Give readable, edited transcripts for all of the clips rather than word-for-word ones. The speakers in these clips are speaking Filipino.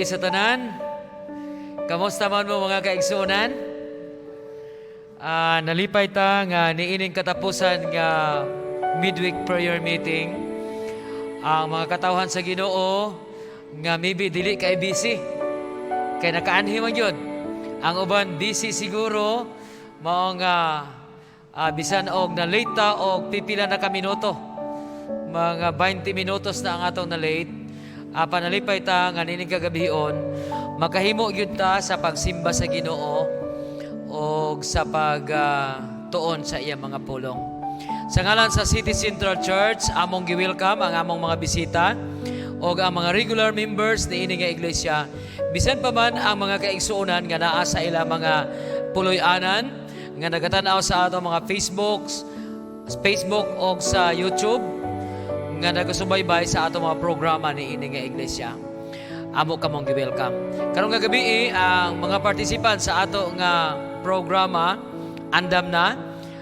gabi sa tanan. Kamusta man mo mga kaigsuonan? Nalipay ta nga niining katapusan nga midweek prayer meeting. Ang mga katawhan sa Ginoo nga maybe dili kay busy. Kay nakaanhi man yun. Ang uban busy siguro mao nga bisan og na late ta og pipila na ka minuto. Mga 20 minutos na ang atong na late. Panalipay ta nga nining kagabihon, makahimo gyud ta sa pagsimba sa Ginoo o sa pagtuon sa iyang mga pulong. Sa ngalan sa City Central Church, among gi-welcome ang among mga bisita o ang mga regular members ni ini nga iglesia. Bisan pa man ang mga kaigsuonan nga naa sa ila mga puloy-anan nga nagatanaw sa atong mga Facebook o sa YouTube nga nagasubaybay sa atong mga programa ni ini nga iglesia. Amo kamong gi-welcome. Karong nga gabi ang mga participant sa ato nga programa andam na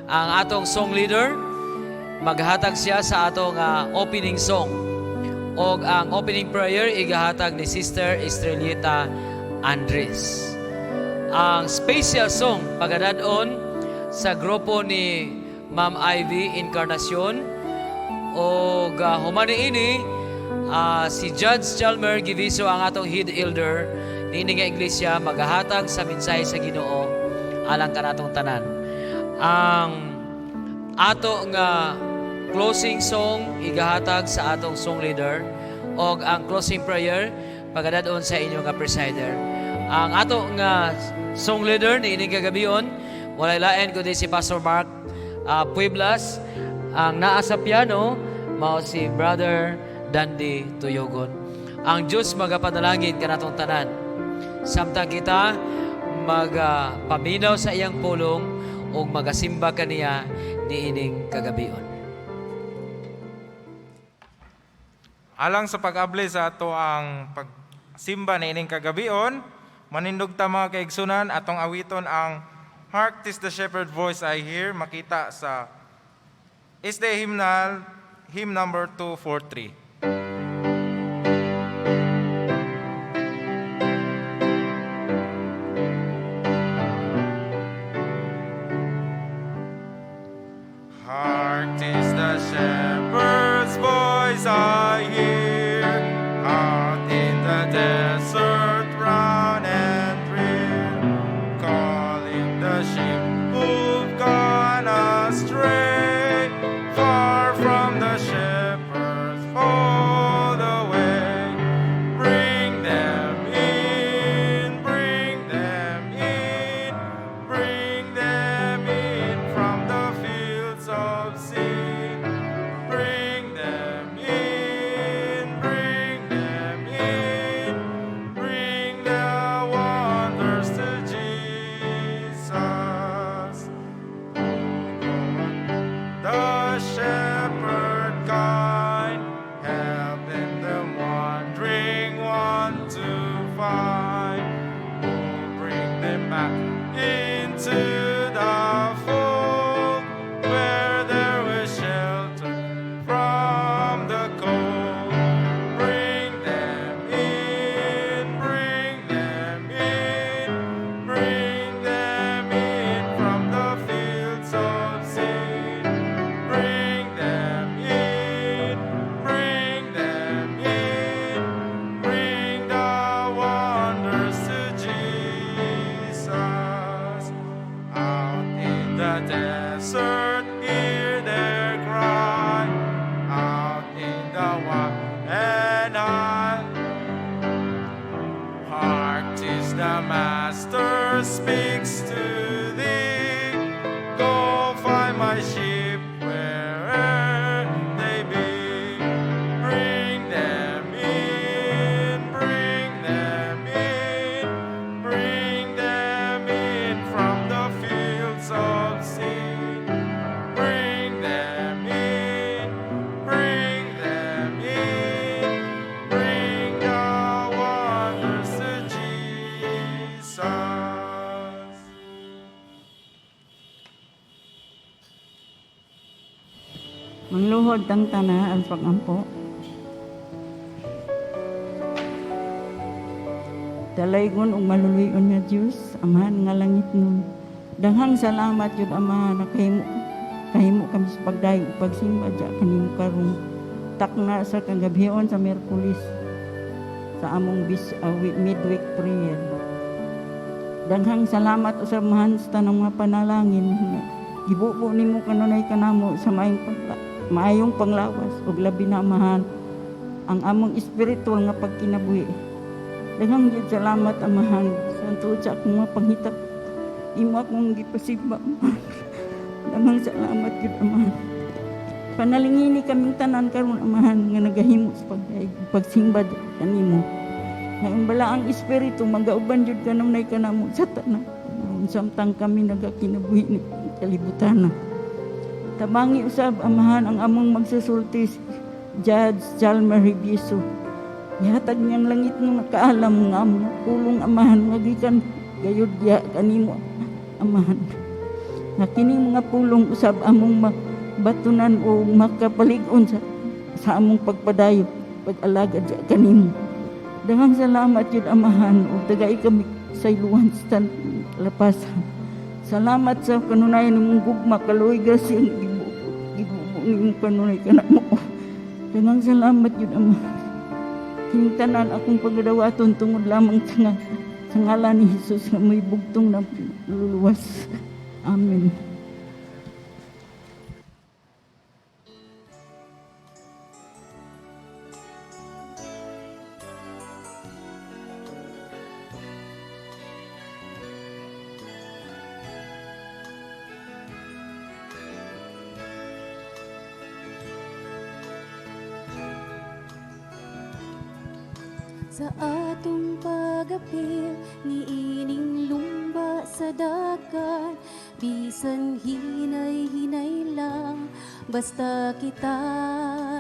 ang atong song leader maghatag siya sa ato nga opening song. Og ang opening prayer igahatag ni Sister Estrellita Andres. Ang special song pagadadon sa grupo ni Ma'am Ivy Encarnacion o humani ini si Judge Chalmer Giviso ang atong head elder ni nga iglesia maghahatag sa mensahe sa Ginoo alang kanatong tanan. Ang ato nga closing song igahatag sa atong song leader o ang closing prayer pagadadon sa inyo nga presider. Ang ato nga song leader ni ini kagabion walay lain kundi si Pastor Mark Pueblas. Ang naa sa piano, mao si Brother Dandy Tuyogon. Ang Diyos magapanalangin kanatong tanan. Samtang kita magpaminaw sa iyang pulong o magasimba kaniya ni ining kagabion. Alang sa pag-abli sa ato ang pagsimba ni ining kagabion, manindog ta mga kaigsunan atong awiton ang Hark 'Tis the Shepherd Voice I Hear, makita sa is the hymnal, hymn number 243. Hark, 'tis the shepherd's voice I hear, out in the desert round and drear, calling the sheep who've gone astray. Far from the shepherd's fold away, bring them in, bring them in, bring them in from the fields of sin. Bring them in, bring them in, bring the wonders to Jesus. The shepherd kind, helping them wandering one to find, will bring them back into the fold, where there was shelter from the cold. Bring them in, bring them in, bring them in from the fields of sin. Bring them in, bring them in, bring the wonders to Jesus. Out in the desert, hear their cry, out in the wild and high. Hark, 'tis the Master speaks to thee, go find my sheep where'er they be. Bring them in, bring them in, bring them in from the fields of sin. Bring them in, bring them in, bring the wonders to Jesus. Mangluhod ang tana ang pagampo. Dalaygon ug maluluyon nga Dios, Amahan nga langit nun. Daghang salamat jud Amahan kahimo kami sa pagdayo ug pagsimba diya kanimo karon. Takna sa kagabhion sa Miyerkules sa among midweek prayer. Daghang salamat usab Amahan sa tanang mga panalangin. Gibubo nimo kanunay kanamo sa maayong panglawas ug labi na Amahan ang among espiritual nga pagkinabuhi. Daghang gyud salamat Amahan sa tuod sa akong mga panghitap. Imo akong gipasimba. Daghang salamat gyud Amahan. Panalingini kaming tanan karon Amahan nga nagahimo sa pagsimba kanimo. Ngayon bala ang espiritu magauban jud kanunay kanamo sa tanan. Samtang kami nagakinabuhi ni kalibutan. Tabangi usab Amahan ang among magsusulti Judge Chalmer Hibiso. Ihatag niyang langit ng nakaalam nga among tulong Amahan magikan gayud diha kanimo Amahan. Nga kining mga pulong usab among batunan o makapalig-on sa among pagpadayo pag-alagad diha kanimo. Daghang salamat jud Amahan ug dagay kami sa iluhan sa lapasan. Salamat sa kanunayan nimong gugma kaluoy grasya gibubo nimong kanunay kanamo. Daghang salamat jud Amahan. Kining tanan akong pagadawaton tungod lamang sa ngalan ni Jesus nga may bugtong na luluwas. Amen. Sa atong pagapil niining lumba sa dagat, bisan hinay-hinay lang, basta kita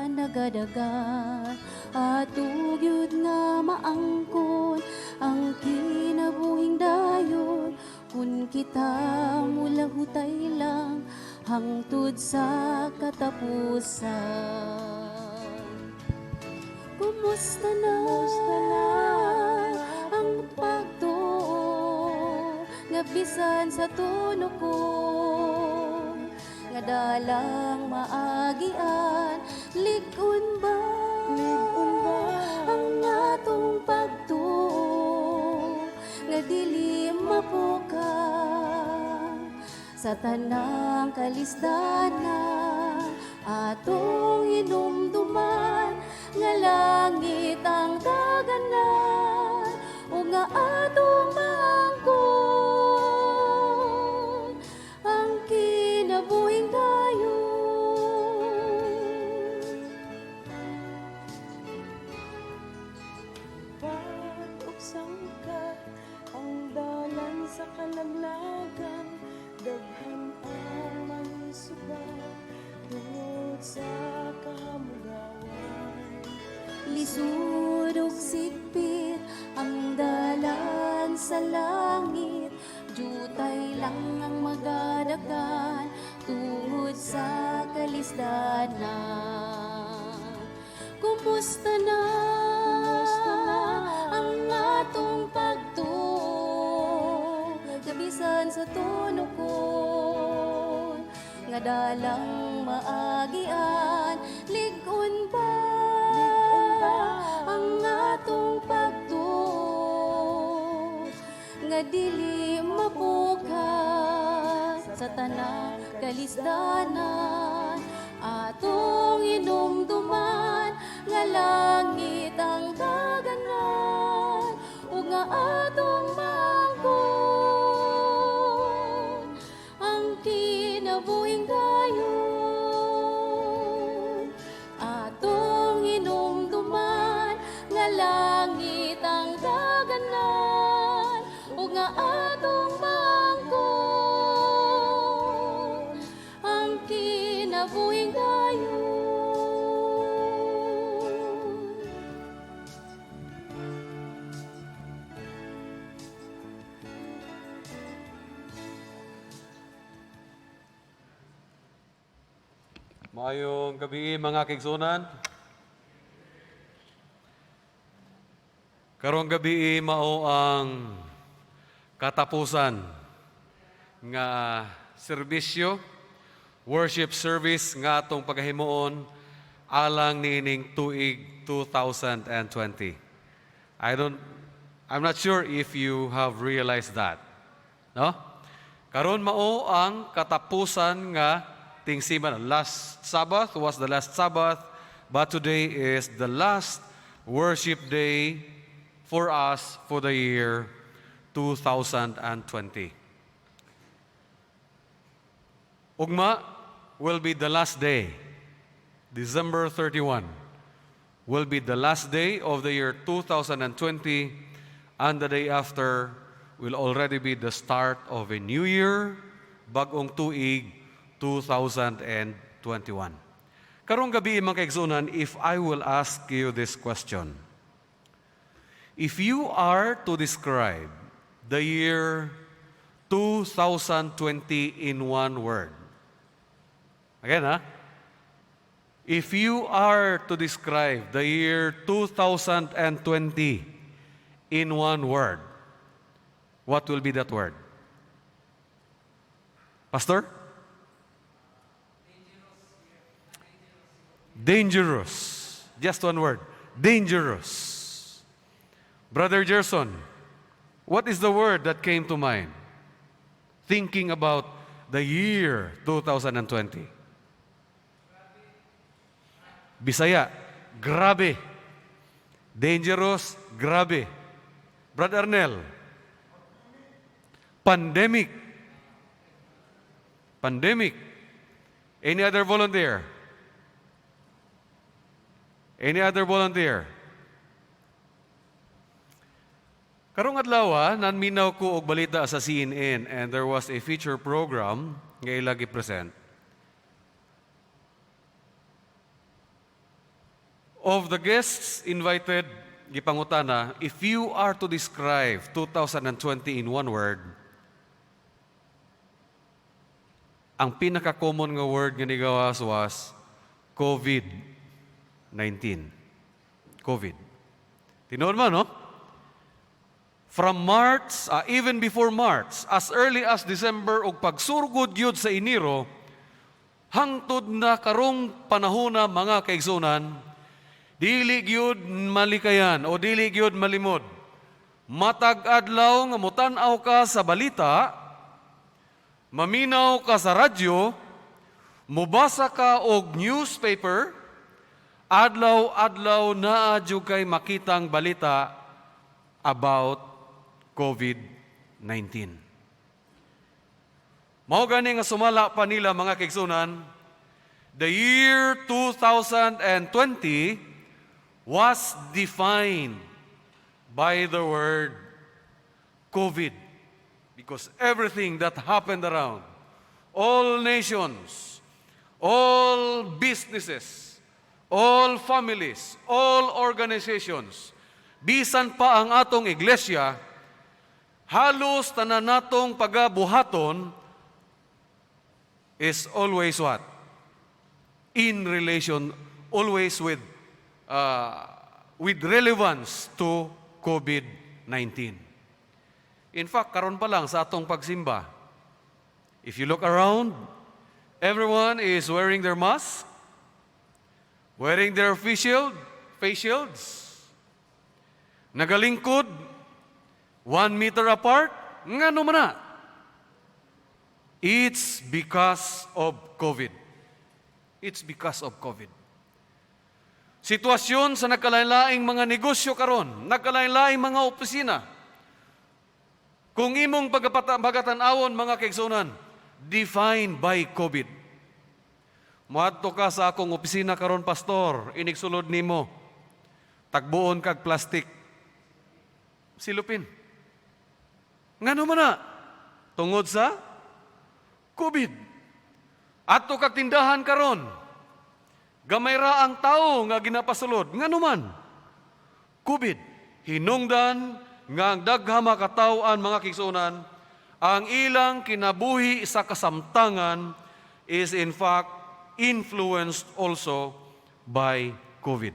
nagadagan. Atong gyud nga maangkon ang kinabuhing dayon, kun kita mula hutay lang hangtod sa katapusan. Kumusta na ang pagtuo nga bisan sa tuno ko, nga dalang maagian ligon ba ang atong pagtuo nga dili mapukan sa tanang kalisdanan atong hinumduman nga langit ang daganan o nga atong maangkon ang kinabuhing dayon. Pag-uksang ka ang dalan sa kalaglagan, daghan ang mansuba tungod sa kahamugawan. Lisod ug sikpit ang dalan sa langit, jutay lang ang magadagan tungod sa kalisdanan. Kumusta na ang atong pagtuo, gabisan sa tuno ko, nga dalang maagian ligon ba ang atong pagtuo nga dili mapukas sa tanang kalisdanan atong hinumduman nga langit ang daganan ug nga atong maangkon ang kinabuhing dayon. Atong hinumduman nga langit ang daganan ug nga atong maangkon ang kinabuhing dayon. Maayong gabi mga kaigsunan. Karong gabi mao ang katapusan nga serbisyo, worship service nga atong paghimuon alang niining tuig 2020. I'm not sure if you have realized that. No? Karon mao ang katapusan nga tingsiman. Last Sabbath was the last Sabbath, but today is the last worship day for us for the year 2020. Ugma will be the last day. December 31 will be the last day of the year 2020, and the day after will already be the start of a new year, bagong tuig 2021. Karong gabi mga kaigsunan, if I will ask you this question, if you are to describe the year 2020 in one word, again if you are to describe the year 2020 in one word, what will be that word? Pastor? Dangerous. Just one word. Dangerous. Brother Gerson, what is the word that came to mind thinking about the year 2020? Bisaya, grabe. Dangerous, grabe. Brother Ernel, pandemic. Pandemic. Any other volunteer? Any other volunteer? Karong adlaw, nanminaw ko og balita sa CNN, and there was a feature program nga ila gi-present. Of the guests invited, gipangutana, if you are to describe 2020 in one word, ang pinaka-common nga word nga nigawas was COVID-19. COVID. Tinood man, no? From March, even before March, as early as December ug pagsurgod gyud sa Enero, hangtod na karong panahona mga kaigsunan, dili gyud malikayan o dili gyud malimod. Matag adlaw nga mutan-aw ka sa balita, maminaw ka sa radyo, mubasa ka og newspaper, adlaw-adlaw naa jud kay makitang balita about COVID-19. Mao gani nga sumala pa nila mga kaigsunan, the year 2020 was defined by the word COVID, because everything that happened around, all nations, all businesses, all families, all organizations, bisan pa ang atong iglesia, halos tanan natong pagabuhaton is always what? In relation, always with relevance to COVID-19. In fact, karon pa lang sa atong pagsimba, if you look around, everyone is wearing their mask, wearing their face shields, nagalingkod, 1 meter apart, ngano man na? It's because of COVID. It's because of COVID. Sitwasyon sa nagkalain-laing mga negosyo karon, nagkalain-laing mga opisina. Kung imong pagatan-awon mga kaigsunan, defined by COVID. Moadto ka sa akong opisina karon, pastor, inigsulod nimo, tagbuon kag plastic, silupin. Ngano man na? Tungod sa COVID. Adto kag tindahan karon, gamay ra ang tao nga ginapasulod. Ngano man? COVID. Hinungdan nga ang daghang makataw-an mga kigsunan, ang ilang kinabuhi sa kasamtangan is in fact influenced also by COVID.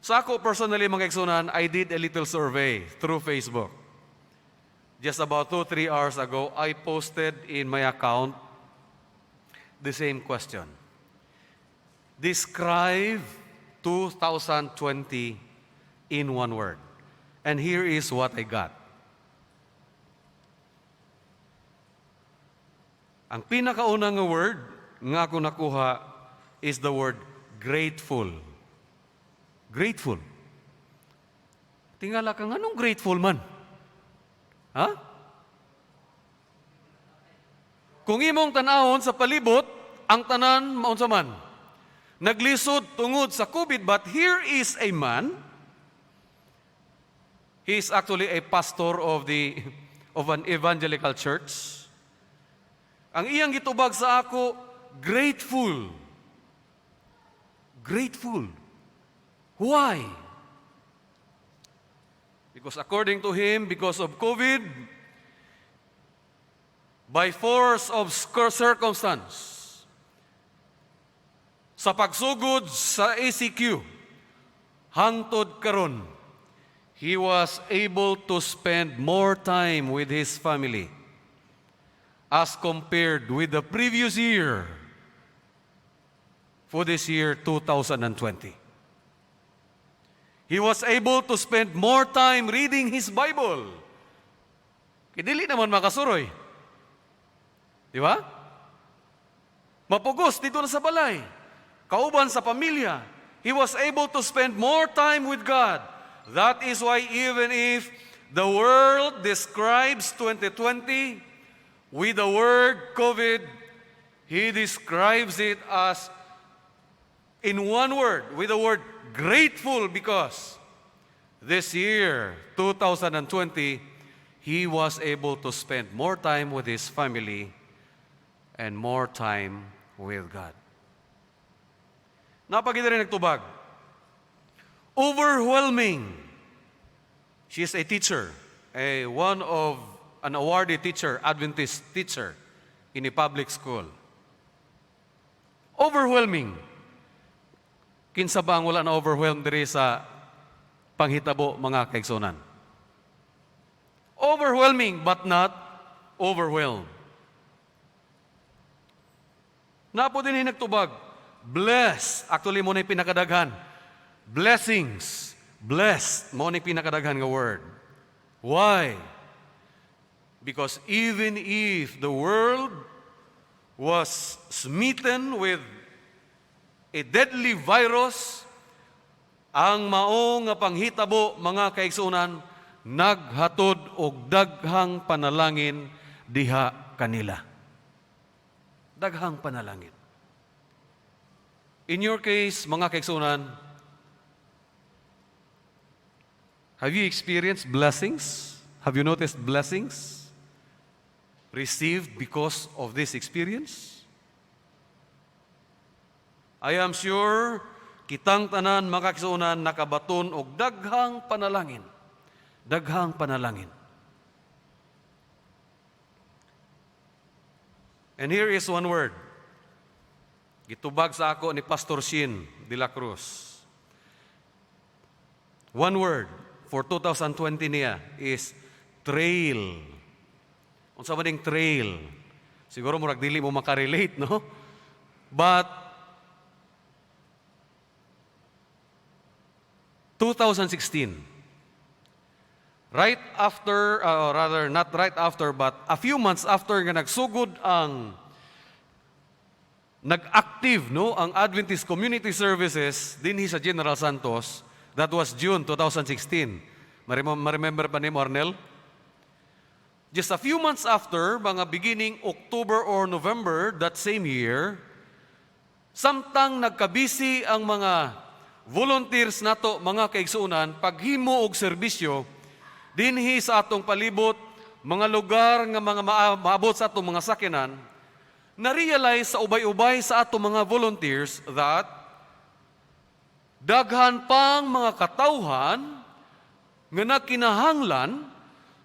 Sa ako personally, mga kaigsunan, I did a little survey through Facebook. Just about 2-3 hours ago, I posted in my account the same question. Describe 2020 in one word. And here is what I got. Ang pinakaunang nga word nga ako nakuha is the word grateful. Grateful. Tingala ka, anong grateful man? Ha? Kung imong tanahon sa palibot, ang tanan maunsa man. Naglisod tungod sa COVID, but here is a man. He is actually a pastor of an evangelical church. Ang iyang gitubag sa ako, grateful. Grateful. Why? Because according to him, because of COVID, by force of circumstance, sa pagsugod sa ACQ, hangtod karon, he was able to spend more time with his family as compared with the previous year for this year 2020. He was able to spend more time reading his Bible. Kidili naman makasuroy. Di ba? Mapugos dito na sa balay. Kauban sa pamilya. He was able to spend more time with God. That is why even if the world describes 2020 with the word COVID, he describes it as in one word, with the word grateful, because this year, 2020, he was able to spend more time with his family and more time with God. Napagida rin nagtubag. Overwhelming. She is a teacher, an awarded teacher, Adventist teacher in a public school. Overwhelming. Kinsa ba ang wala na overwhelmed diri sa panghitabo, mga kaigsunan? Overwhelming but not overwhelmed. Napo din nagtubag. Blessed. Actually, mo na yung pinakadaghan. Blessings. Blessed. Mo na yung pinakadaghan nga word. Why? Because even if the world was smitten with a deadly virus, ang mao nga panghitabo, mga kaigsunan, naghatod og daghang panalangin diha kanila. Daghang panalangin. In your case, mga kaigsunan, have you experienced blessings? Have you noticed blessings received because of this experience? I am sure kitang tanan, mga kaigsunan, nakabaton og daghang panalangin. Daghang panalangin. And here is one word. Gitubag sa ako ni Pastor Shin de la Cruz. One word for 2020 niya is trail. Unsa man ding trail? Siguro murag dili mo makarelate, no? But 2016, right after, rather not right after, but a few months after nga nagsugod ang nag-active, no, ang Adventist Community Services dinhi sa General Santos. That was June 2016. Remember pa ni Arnel? Just a few months after, mga beginning October or November that same year, samtang nagkabisi ang mga volunteers nato, mga kaigsuunan, paghimo og serbisyo dinhi sa atong palibot, mga lugar nga mga maabot sa atong mga sakinan, na-realize sa ubay-ubay sa ato mga volunteers that daghan pang mga katawhan nga nakinahanglan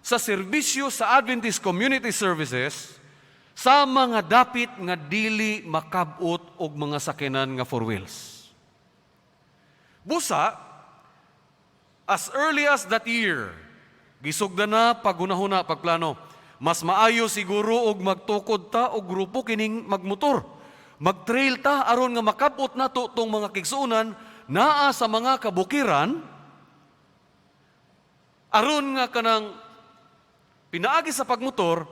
sa serbisyo sa Adventist Community Services sa mga dapit nga dili makabot og mga sakinan nga four wheels. Busa, As early as that year, gisugdan na pagunahuna pagplano. Mas maayo siguro og magtukod ta og grupo kining magmotor. Magtrail ta aron nga makabot nato tong mga kigsuonan naa sa mga kabukiran aron nga kanang pinaagi sa pagmotor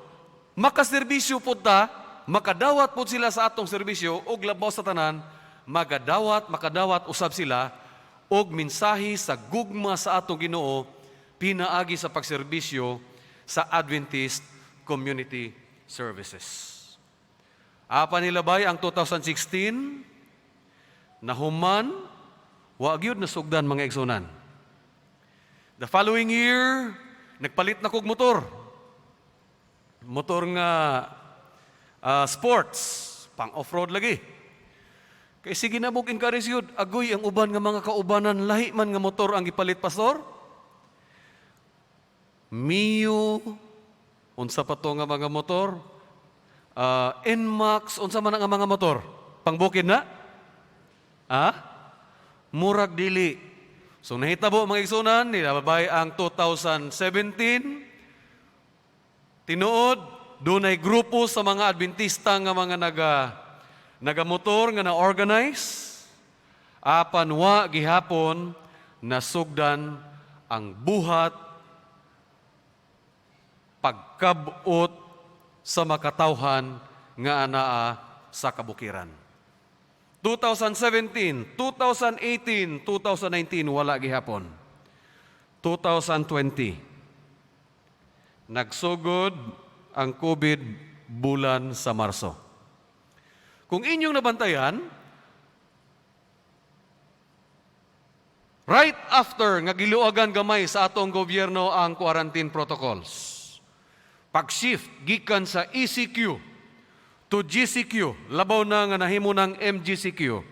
makaserbisyo pud ta, makadawat pud sila sa atong serbisyo og labaw sa tanan, makadawat usab sila og mensahe sa gugma sa atong Ginoo pinaagi sa pagserbisyo sa Adventist Community Services. Apa nilabay ang 2016 nahuman wa gyud nasugdan mga igsunan. The following year nagpalit na kog motor. Motor nga sports, pang off-road lagi. Kay sige na mong encourage yun, agoy ang uban nga mga kaubanan, lahi man nga motor ang ipalit, pastor. Mio, unsa pa to nga mga motor? NMAX, unsa man ang mga motor? Pangbukid na? Murag dili. So nahitabo mga igsunan, nilabay ang 2017, tinuod, dunay grupo sa mga Adventista nga mga nagamotor nga na-organize, apan wa gihapon nasugdan ang buhat pagkabot sa makatawhan nga anaa sa kabukiran. 2017, 2018, 2019 wala gihapon. 2020 nagsugod ang COVID bulan sa Marso. Kung inyong nabantayan, right after nga giluagan gamay sa atong gobyerno ang quarantine protocols, pag-shift gikan sa ECQ to GCQ, labaw na nga nahimo ng MGCQ,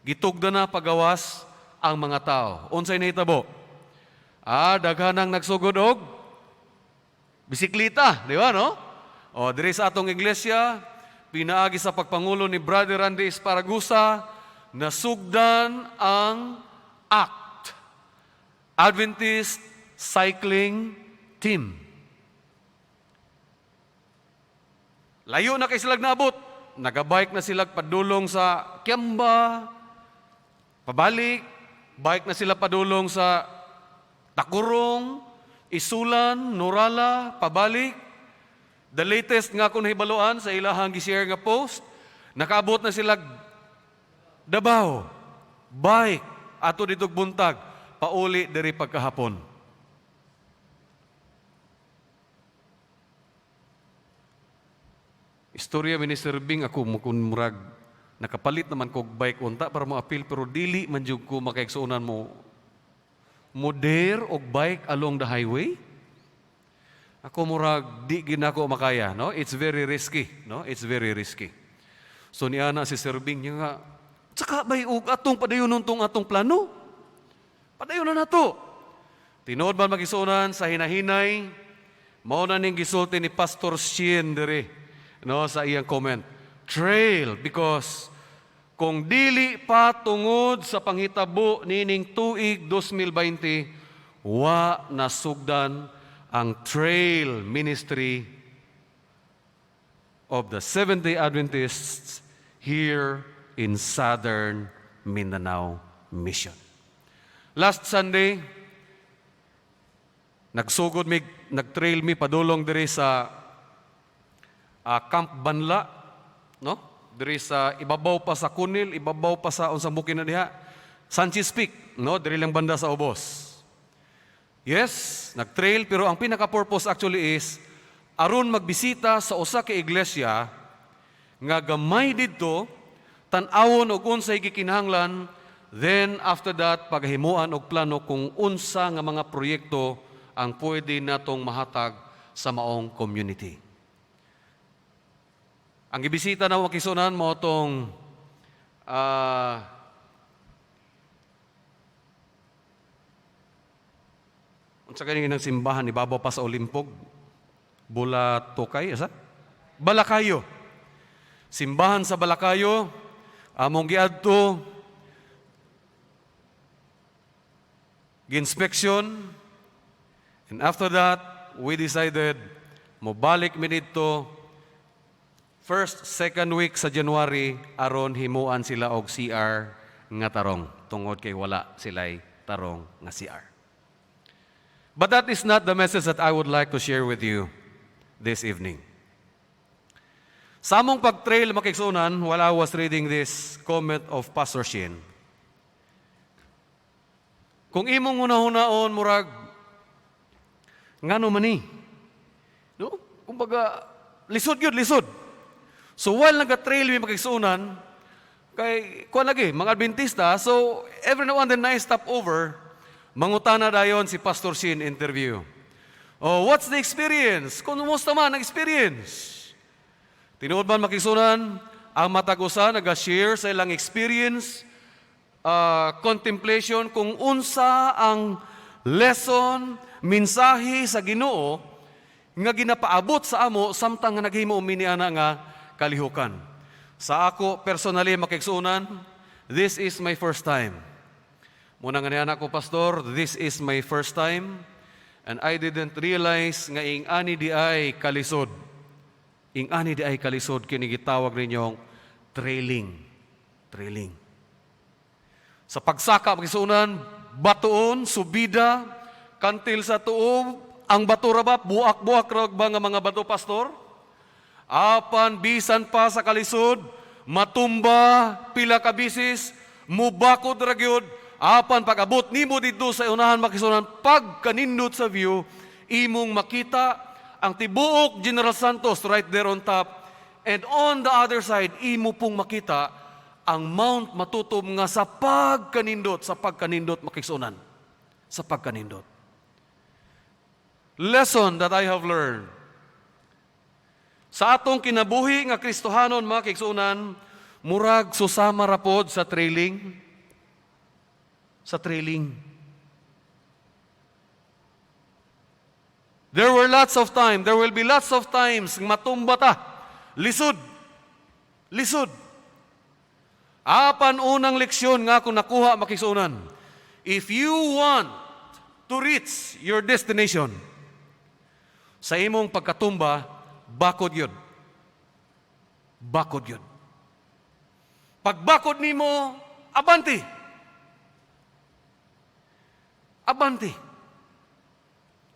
gitugda na pagawas ang mga tao. Unsay nahitabo? Daghanang nagsugod og bisikleta, di ba, no? O, diri sa atong iglesia, pinaagi sa pagpangulo ni Brother Randy Esparagusa, nasugdan ang ACT, Adventist Cycling Team. Layo na kay silag naabot. Nagabike na sila padulong sa Kiamba, pabalik, bike na sila padulong sa Takurong, Isulan, Norala, pabalik. The latest nga kung nahibaluan sa ilahang gishare nga post, nakaabot na sila Davao, bike, ato ditog buntag, pauli diri pagkahapon. Istorya Minister Bing, ako mukun murag, nakapalit naman kog bike unta para mo appeal, pero dili man jud ko makaigsuonan mo moder og bike along the highway. Ako murag di ginako makaya, no? It's very risky, no? It's very risky. So niana si Sir Bing niya nga, saka bay og atong padayonon tong atong plano. Padayon na nato. Tinuod man magisuonan sa hinahinay, mao na ning gisulti ni Pastor Shien dere, no, sa iyang comment. Trail, because kung dili pa tungod sa panghitabo nining tuig 2020, wa nasugdan ang trail ministry of the Seventh-day Adventists here in Southern Mindanao Mission. Last Sunday, nagtrail mi padulong diri sa Camp Banla, no? Diri sa ibabaw pa sa Kunil, ibabaw pa sa unsang bukid na diha, Sanchez Peak, no? Diri lang banda sa Ubos. Yes, nagtrail, pero ang pinaka-purpose actually is aron magbisita sa usa ka iglesia nga gamay didto, tan-awon og unsay gikinahanglan, then after that paghimuan og plano kung unsa nga mga proyekto ang pwede natong mahatag sa maong community. Ang gibisita na makisunan mo itong unsa kani ng simbahan ni Babaw pa sa Olimpog, Bulatukay, asa? Balakayo. Simbahan sa Balakayo, among giadto ginspection, and after that, we decided mobalik mi dito first, second week sa January aron himuan sila og CR nga tarong tungod kay wala sila'y tarong nga CR. But that is not the message that I would like to share with you this evening. Sa among pag-trail makigsunan, while I was reading this comment of Pastor Shin, kung imong una-hunaon murag ngano man ni, no? Kumbaga lisod gyud, lisod. So while naga-trail mi makigsunan, kay kuan lagi mga Adventista, so every now and then na stop over, mangutana dayon si Pastor Shin interview. Oh, what's the experience? Kumusta man ang experience? Tinuod man makigsunan, ang matag-usa naga-share sa ilang experience, contemplation kung unsa ang lesson, mensahe sa Ginoo nga ginapaabot sa amo samtang nga naghimo umini ana nga kalihukan. Sa ako personally makigsunan, this is my first time. Muna nga niya ko, Pastor, this is my first time, and I didn't realize nga ing ani di ay kalisod. Ing ani di ay kalisod kini gitawag ninyong trailing. Trailing. Sa pagsaka makigsunan, batuon, subida, kantil sa tuo, ang bato ra ba, buak-buak ra ba nga mga bato, Pastor? Apan bisan pa sa kalisod, matumba, pila ka bisis, mubakod ra gyud, apan pag-abot nimo dito sa unahan makisunan, pag kanindot sa view, imong makita ang tibuok General Santos right there on top, and on the other side, imo pong makita ang Mount Matutom nga sa pagkanindot makisunan. Sa pagkanindot. Lesson that I have learned. Sa atong kinabuhi nga Kristohanon mga kigsunan, murag susama rapod sa trailing. Sa trailing. There will be lots of times matumba ta. Lisod. Lisod. Apan unang leksyon nga kung nakuha makigsunan. If you want to reach your destination, sa imong pagkatumba, bakod yun. Bakod yun. Pagbakod nimo, abanti. Abanti.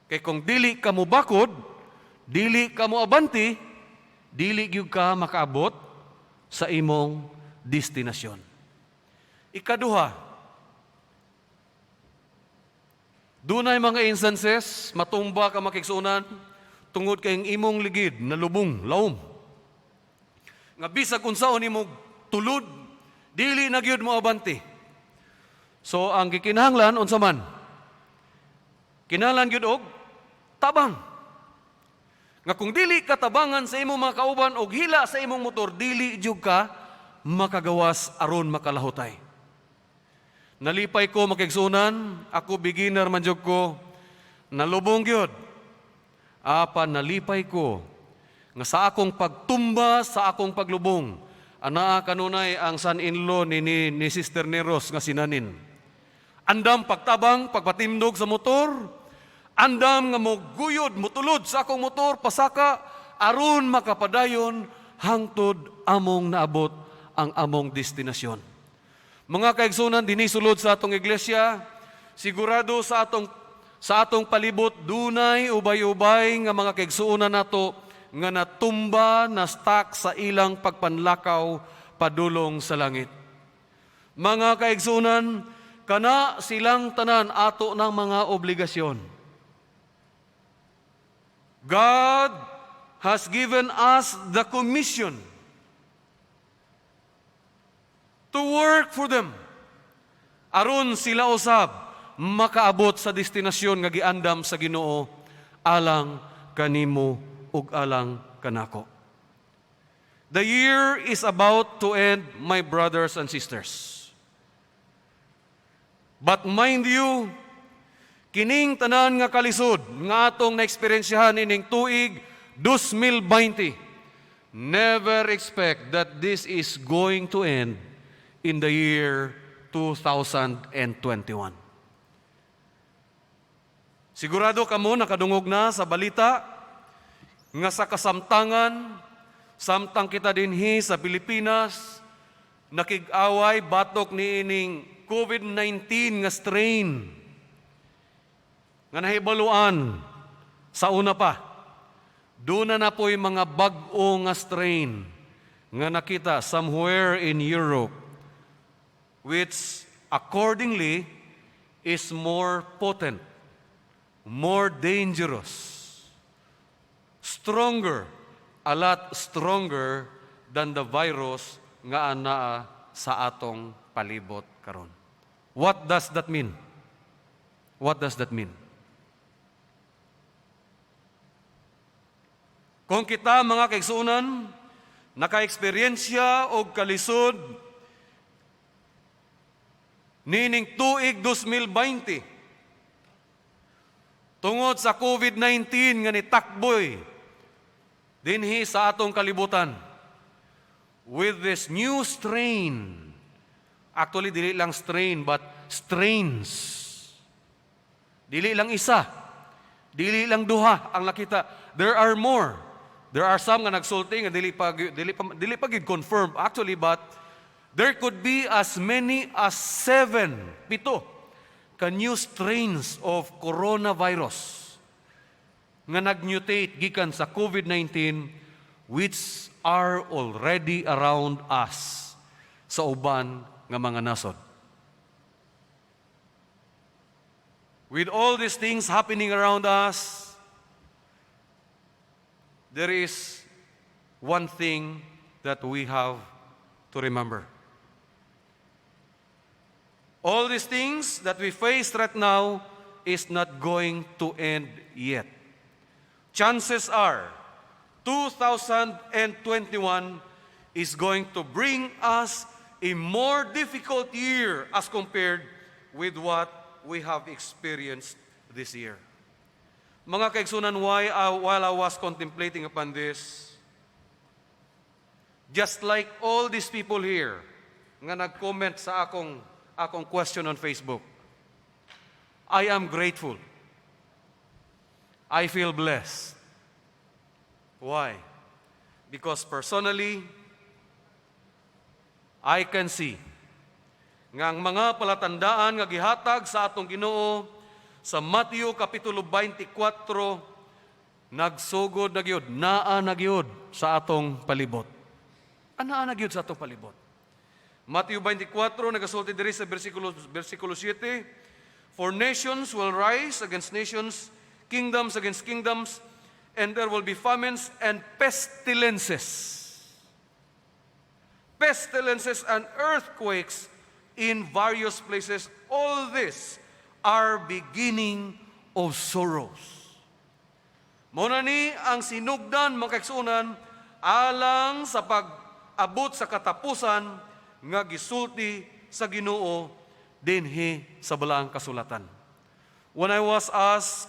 Kay kung dili ka mo bakod, dili ka mo abanti, dili gyud ka makaabot sa imong destinasyon. Ikaduha, dunay mga instances, matumba ka makigsunan, tungod kayong imong ligid na lubong, laom. Nga bisag unsaon imong tulod, dili na gyud mo abanti. So ang gikinahanglan unsa man? Kinahanglan gyud og tabang. Nga kung dili ka tabangan sa imong mga kauban og hila sa imong motor, dili gyud ka makagawas aron makalahutay. Nalipay ko makigsunan, ako beginner man jud ko, nalubong gyud. Apan nalipay ko nga sa akong pagtumba, sa akong paglubong, anaa kanunay ang son-in-law ni Sister Neros nga sinanin. Andam pagtabang, pagpatimdog sa motor, andam nga moguyod, mutulod sa akong motor, pasaka, aron makapadayon, hangtod among naabot ang among destinasyon. Mga kaigsunan, dinisulod sa atong iglesia, sigurado sa atong palibot, dunay ubay-ubay nga mga kaigsuunan nato nga natumba, na-stuck sa ilang pagpanlakaw padulong sa langit. Mga kaigsunan, kana silang tanan ato ng mga obligasyon. God has given us the commission to work for them. Aron sila usab makaabot sa destinasyon nga giandam sa Ginoo alang kanimo ug alang kanako. The year is about to end, my brothers and sisters. But mind you, kining tanan nga kalisod nga atong naeksperiensyahan ining tuig 2020, never expect that this is going to end in the year 2021. Sigurado kamo nakadungog na sa balita nga sa kasamtangan, samtang kita dinhi sa Pilipinas, nakig-away batok ni ining COVID-19 nga strain nga nahibaluan sa una pa. Doon na po'y mga bag-o nga strain nga nakita somewhere in Europe, which accordingly is more potent, more dangerous, stronger, a lot stronger than the virus nga anaa sa atong palibot karon. What does that mean? What does that mean? Kung kita mga kaigsuonan naka-eksperyensya og kalisod nining tuig 2020 tungod sa COVID-19 nga nitakboy dinhi sa atong kalibutan with this new strain. Actually, dili lang strain but strains. Dili lang isa, dili lang duha ang nakita. There are more. There are some nga nagsulti nga dili pa gid confirmed actually, but there could be as many as 7 ka new strains of coronavirus nga nag-mutate gikan sa COVID-19 which are already around us sa uban nga mga nasod. With all these things happening around us, there is one thing that we have to remember. All these things that we face right now is not going to end yet. Chances are 2021 is going to bring us a more difficult year as compared with what we have experienced this year. Mga kaigsunan, while I was contemplating upon this, just like all these people here nga nag-comment sa akong question on Facebook, I am grateful. I feel blessed. Why? Because personally, I can see nga ang mga palatandaan nga gihatag sa atong Ginoo sa Mateo Kapitulo 24, nagsugod na gyud, naa na gyud sa atong palibot. Anaa na gyud sa atong palibot. Mateo 24, nagasulti diri sa versikulo 7, for nations will rise against nations, kingdoms against kingdoms, and there will be famines and pestilences. Pestilences and earthquakes in various places. All this are beginning of sorrows. Muna ni ang sinugdan mga kaigsuonan alang sa pag-abot sa katapusan nga gisulti sa Ginoo dinhi sa balaang kasulatan. When I was asked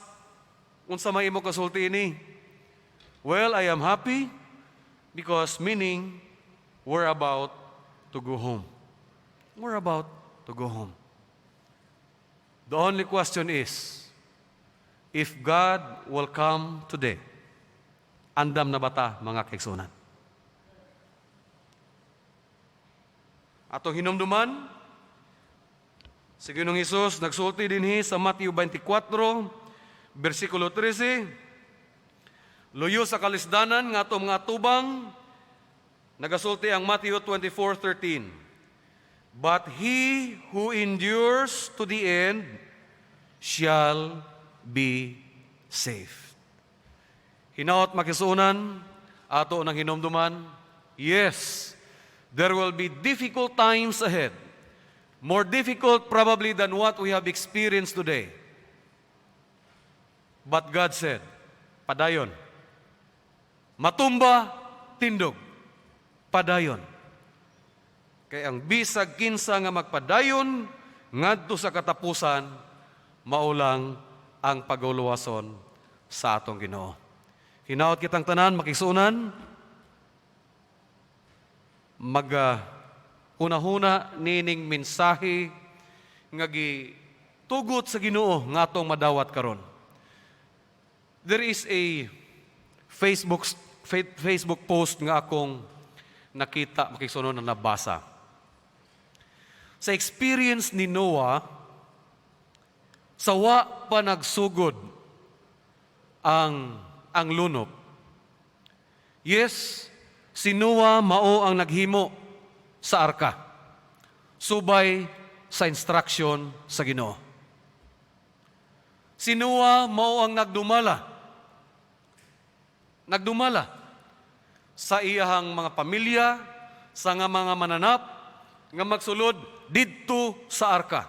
unsa may imo kasulti ini, well, I am happy because meaning we're about to go home. We're about to go home. The only question is, if God will come today, andam na bata mga kaigsuonan? Atong hinumduman, si Ginoong Hesus nagsulti dinhi sa Mateo 24, versikulo 13, luyo sa kalisdanan nga atong mga tubang, nagasulti ang Mateo 24:13. But he who endures to the end shall be saved. Hinaot makisuunan, ato nang hinumduman, yes, there will be difficult times ahead. More difficult probably than what we have experienced today. But God said, padayon. Matumba, tindog. Padayon. Kaya ang bisag kinsa nga magpadayon ngadto sa katapusan maulang ang paguluwason sa atong Ginoo. Hinaot kitang tanan makisuunan una-huna nining mensahe nga gitugot sa Ginoo nga atong madawat karon. There is a Facebook post nga akong nakita, makisunod na nabasa. Sa experience ni Noah, sawa pa nagsugod ang lunop. Yes, si Noah mao ang naghimo sa arka. Subay sa instruction sa Ginoo. Si Noah mao ang nagdumala sa iyahang mga pamilya, sa nga mga mananap, nga magsulod didto sa arka.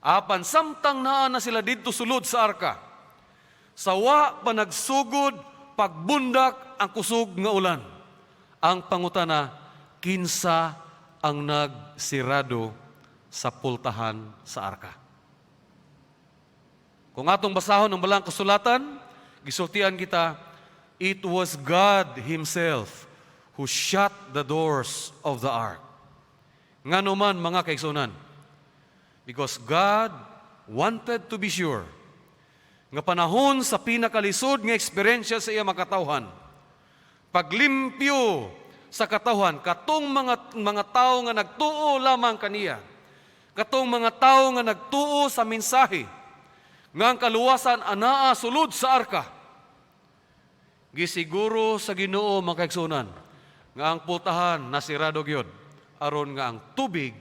Apan samtang naa na sila didto sulod sa arka, sawa pa nagsugod, pagbundak ang kusog nga ulan. Ang pangutana, kinsa ang nagsirado sa pultahan sa arka. Kung atong basahon ang balang kasulatan, gisultian kita, it was God Himself who shut the doors of the ark. Nga naman mga kaigsunan, because God wanted to be sure nga panahon sa pinakalisod nga eksperyensya sa iya makatawhan, paglimpyo sa katawhan, katong mga tao nga nagtuo lamang kaniya, katong mga tao nga nagtuo sa mensahe, nga ang kaluwasan anaa sulod sa arka. Gisiguro sa Ginoo mga kaigsunan, nga ang pultahan nasirado gyud, aron nga ang tubig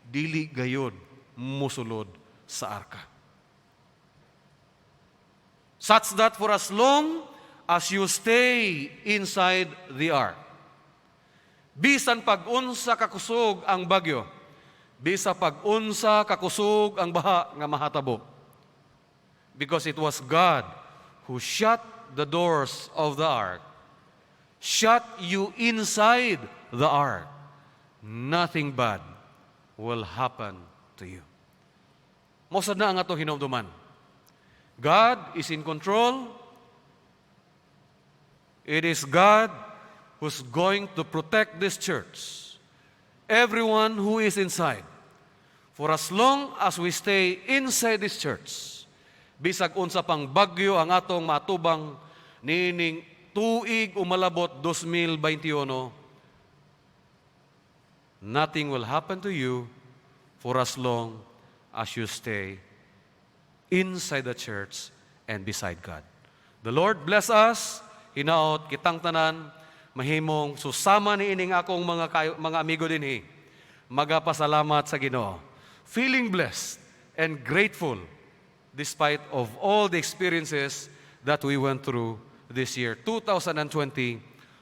dili gayud musulod sa arka. Such that for as long as you stay inside the ark, bisan pag-unsa kakusog ang bagyo, bisa pag-unsa kakusog ang baha nga mahatabo, because it was God who shut the doors of the ark, shut you inside the ark, nothing bad will happen to you. Mosad na ang ato hinumduman. God is in control. It is God who's going to protect this church. Everyone who is inside. For as long as we stay inside this church, bisag unsa pang bagyo ang atong matubang nining tuig umalabot 2021, nothing will happen to you for as long as you stay inside the church and beside God. The Lord bless us, hinaot kitang tanan, mahimong susama ni ining akong mga amigo dinhi, magapasalamat sa Ginoo, feeling blessed and grateful despite of all the experiences that we went through this year, 2020,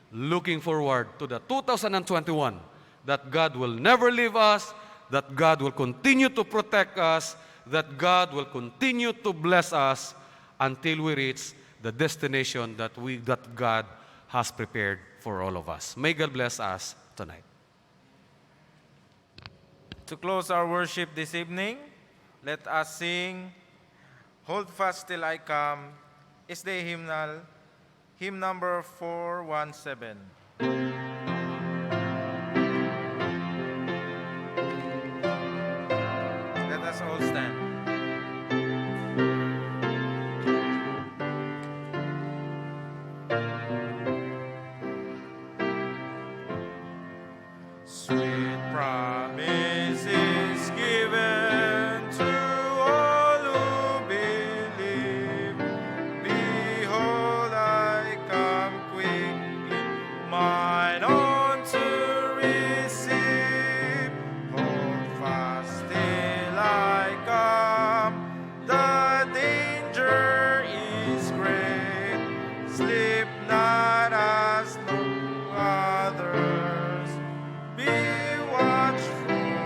looking forward to the 2021, that God will never leave us, that God will continue to protect us, that God will continue to bless us until we reach the destination that God has prepared for all of us. May God bless us tonight. To close our worship this evening, let us sing Hold Fast Till I Come, is the hymnal, hymn number 417. Let us all stand. Sweet promises given to all who believe. Behold, I come quickly, mine own to receive. Hold fast till I come, the danger is great. Sleep not as no others. Be watchful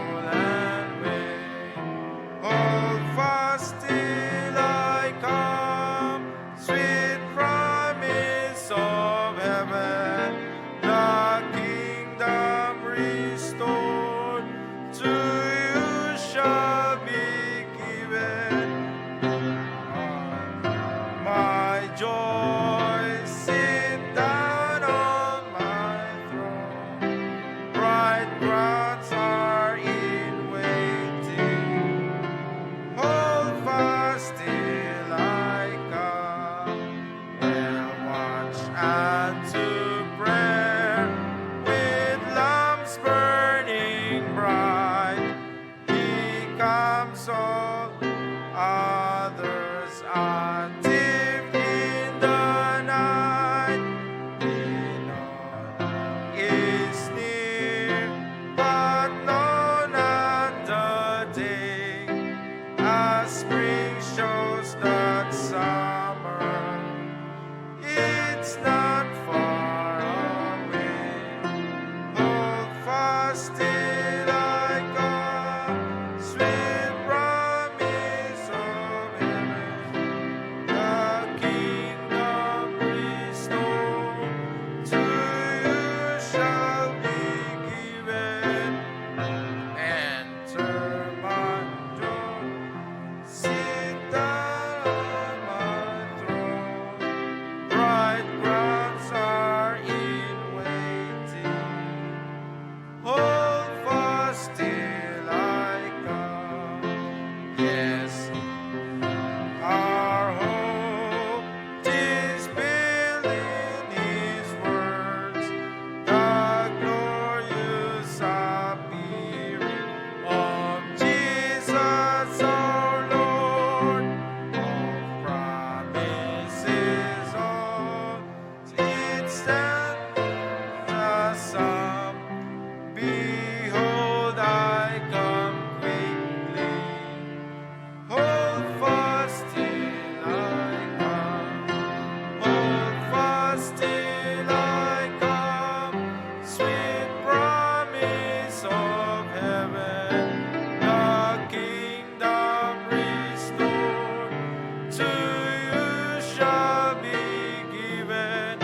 fast till I come, sweet promise of heaven, the kingdom restored to you shall be given. Enter my joy, sit down on my throne. Bright crowns are in waiting. Hold fast till I come. Yes, our hope is built in His words, the glorious appearing of Jesus our Lord. Of promises all it stands the sum. Behold, I come quickly. Hold fast till I come. Hold fast till I come. Sweet promise of heaven, the kingdom restored to you shall be given.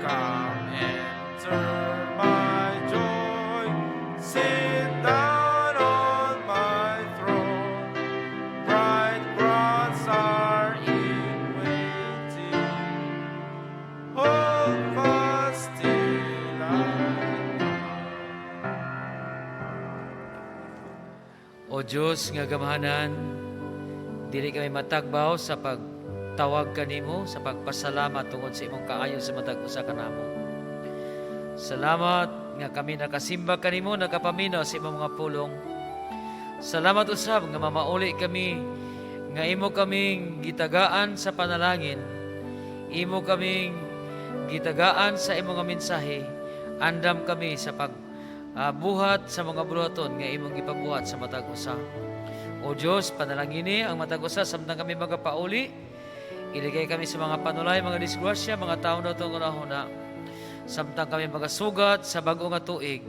Come enter my joy, sit down on my throne. Bright crowns are in waiting. Hold fast till I O Diyos nga gamahanan, dili kami matagbaw sa pagtawag kanimo, sa pagpasalamat tungod sa imong kaayo sa matag usa kanamo. Salamat nga kami nakasimba kanimo, nakapaminaw sa imong mga pulong. Salamat usab nga mamauli kami, nga imo kaming gitagaan sa panalangin, imo kaming gitagaan sa imong nga mensahe, andam kami sa buhat sa mga buhaton nga imong ipabuhat sa matag usa. O Diyos, panalangini ang matag usa samtang kami magapauli, iligay kami sa mga panulay, mga disgrasya, mga taon na itong unahuna. Samtang kami magasugat sa bago nga tuig,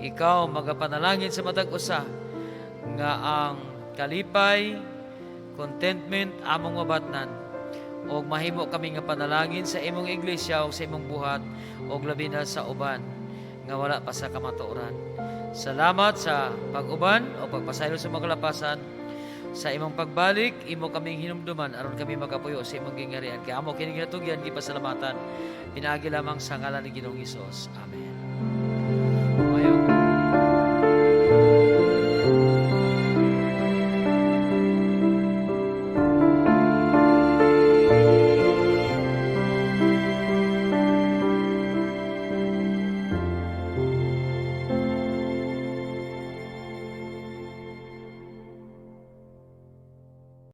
ikaw magapanalangin sa matag usa nga ang kalipay, contentment among mabatnan, o mahimo kami nga panalangin sa imong iglesia o sa imong buhat o labi na sa uban nga wala pa sa kamatuoran. Salamat sa pag-uban o pagpasaylo sa mga kalapasan. Sa imong pagbalik, imo kaming hinumduman aron kami magapuyo sa imong gingarian. Kaya amo kini ginatugyan, gipasalamatan. Pinaagi lamang sa ngalan ni Ginoong Hesus. Amen.